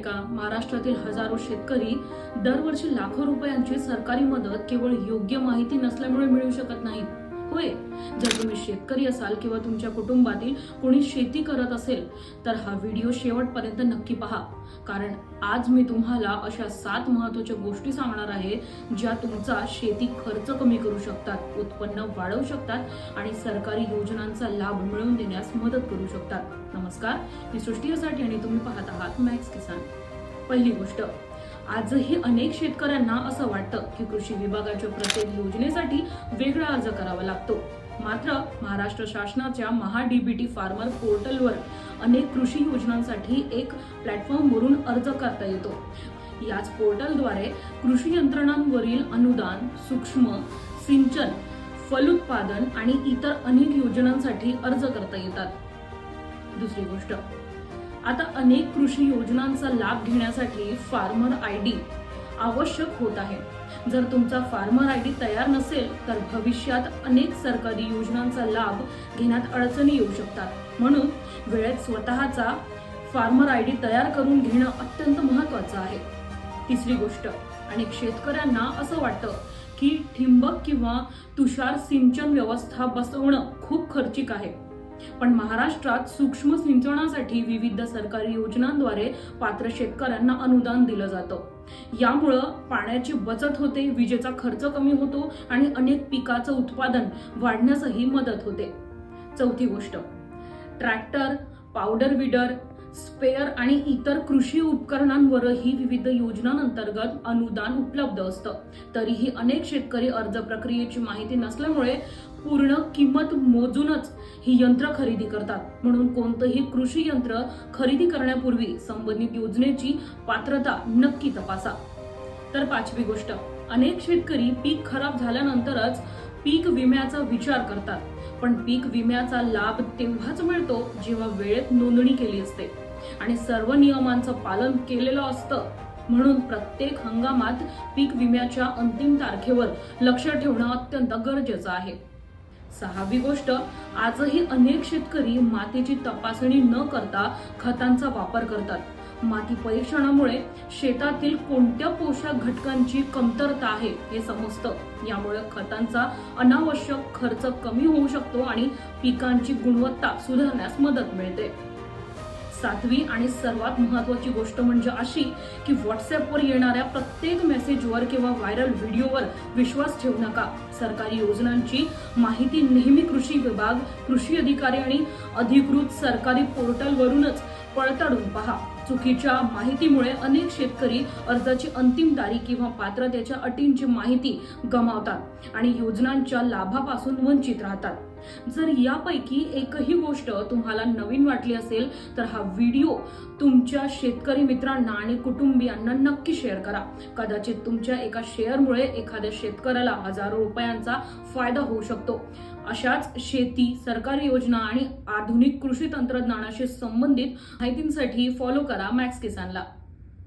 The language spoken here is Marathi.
का? महाराष्ट्रातील हजारो शेतकरी दरवर्षी लाखो रुपयांची सरकारी मदत केवळ योग्य माहिती नसल्यामुळे मिळू शकत नाहीत. होय, जर तुम्ही शेतकरी असाल किंवा तुमच्या कुटुंबातील कोणी शेती करत असेल तर हा व्हिडिओ शेवटपर्यंत नक्की पहा, कारण आज मी तुम्हाला अशा 7 महत्त्वाच्या गोष्टी सांगणार आहे ज्या तुमचा शेती खर्च कमी करू शकतात, उत्पन्न वाढवू शकतात आणि सरकारी योजनांचा लाभ मिळवून देण्यास मदत करू शकतात. नमस्कार, मी सृष्टी साठी आणि तुम्ही पाहत आहात मॅक्स किसान. पहिली गोष्ट, आजही अनेक शेतकऱ्यांना असं वाटतं की कृषी विभागाच्या प्रत्येक योजनेसाठी वेगळा अर्ज करावा लागतो. मात्र महाराष्ट्र शासनाच्या महा-डीबीटी फार्मर पोर्टलवर अनेक कृषी योजनांसाठी एक प्लॅटफॉर्मवरून अर्ज करता येतो. याच पोर्टलद्वारे कृषी यंत्रणांवरील अनुदान, सूक्ष्म सिंचन, फलोत्पादन आणि इतर अनेक योजनांसाठी अर्ज करता येतात. दुसरी गोष्ट, आता अनेक कृषी योजनांचा लाभ घेण्यासाठी फार्मर आयडी आवश्यक होत आहे. जर तुमचा फार्मर आयडी तयार नसेल तर भविष्यात अनेक सरकारी योजनांचा लाभ घेण्यात अडचणी येऊ शकतात. म्हणून वेळेत स्वतःचा फार्मर आयडी तयार करून घेणं अत्यंत महत्त्वाचं आहे. तिसरी गोष्ट, अनेक शेतकऱ्यांना असं वाटतं की ठिबक किंवा तुषार सिंचन व्यवस्था बसवणं खूप खर्चिक आहे. पण महाराष्ट्रात सूक्ष्म सिंचनासाठी विविध सरकारी योजनांद्वारे पात्र शेतकऱ्यांना अनुदान दिलं जातं. यामुळं पाण्याची बचत होते, विजेचा खर्च कमी होतो आणि अनेक पिकाचं उत्पादन वाढण्यासही मदत होते. चौथी गोष्ट, ट्रॅक्टर, पावडर विडर, स्पेअर आणि इतर कृषी उपकरणांवरही विविध योजनांअंतर्गत अनुदान उपलब्ध असतं. तरीही अनेक शेतकरी अर्ज प्रक्रियेची माहिती नसल्यामुळे पूर्ण किंमत मोजूनच ही यंत्र खरेदी करतात. म्हणून कोणतंही कृषी यंत्र खरेदी करण्यापूर्वी संबंधित योजनेची पात्रता नक्की तपासा. तर पाचवी गोष्ट, अनेक शेतकरी पीक खराब झाल्यानंतरच पीक विम्याचा विचार करतात. पण पीक विम्याचा लाभ तेव्हाच मिळतो जेव्हा वेळेत नोंदणी केली असते आणि सर्व नियमांचं पालन केलेलं असतं. म्हणून प्रत्येक हंगामात पीक विम्याच्या अंतिम तारखेवर लक्ष ठेवणं अत्यंत गरजेचं आहे. सहावी गोष्ट, आजही अनेक शेतकरी मातीची तपासणी न करता खतांचा वापर करतात. माती परीक्षणामुळे शेतातील कोणत्या पोषक घटकांची कमतरता आहे हे समजतं. यामुळे खतांचा अनावश्यक खर्च कमी होऊ शकतो आणि पिकांची गुणवत्ता सुधारण्यास मदत मिळते. सातवी आणि सर्वात महत्त्वाची गोष्ट म्हणजे अशी की व्हॉट्सअपवर येणाऱ्या प्रत्येक मेसेजवर किंवा व्हायरल व्हिडिओवर विश्वास ठेवू नका. सरकारी योजनांची माहिती नेहमी कृषी विभाग, कृषी अधिकारी आणि अधिकृत सरकारी पोर्टलवरूनच पडताळून पहा. चुकीच्या माहितीमुळे अनेक शेतकरी अर्जाची अंतिम तारीख किंवा पात्रतेच्या अटींची माहिती गमावतात आणि योजनांच्या लाभापासून वंचित राहतात. जर यापैकी एकही गोष्ट तुम्हाला नवीन वाटली असेल तर हा व्हिडिओ तुमच्या शेतकरी मित्रांना आणि कुटुंबियांना नक्की शेअर करा. कदाचित तुमच्या एका शेअरमुळे एखाद्या शेतकऱ्याला हजारो रुपयांचा फायदा होऊ शकतो. अशाच शेती, सरकारी योजना आणि आधुनिक कृषी तंत्रज्ञानाशी संबंधित माहितींसाठी फॉलो करा मॅक्स किसानला.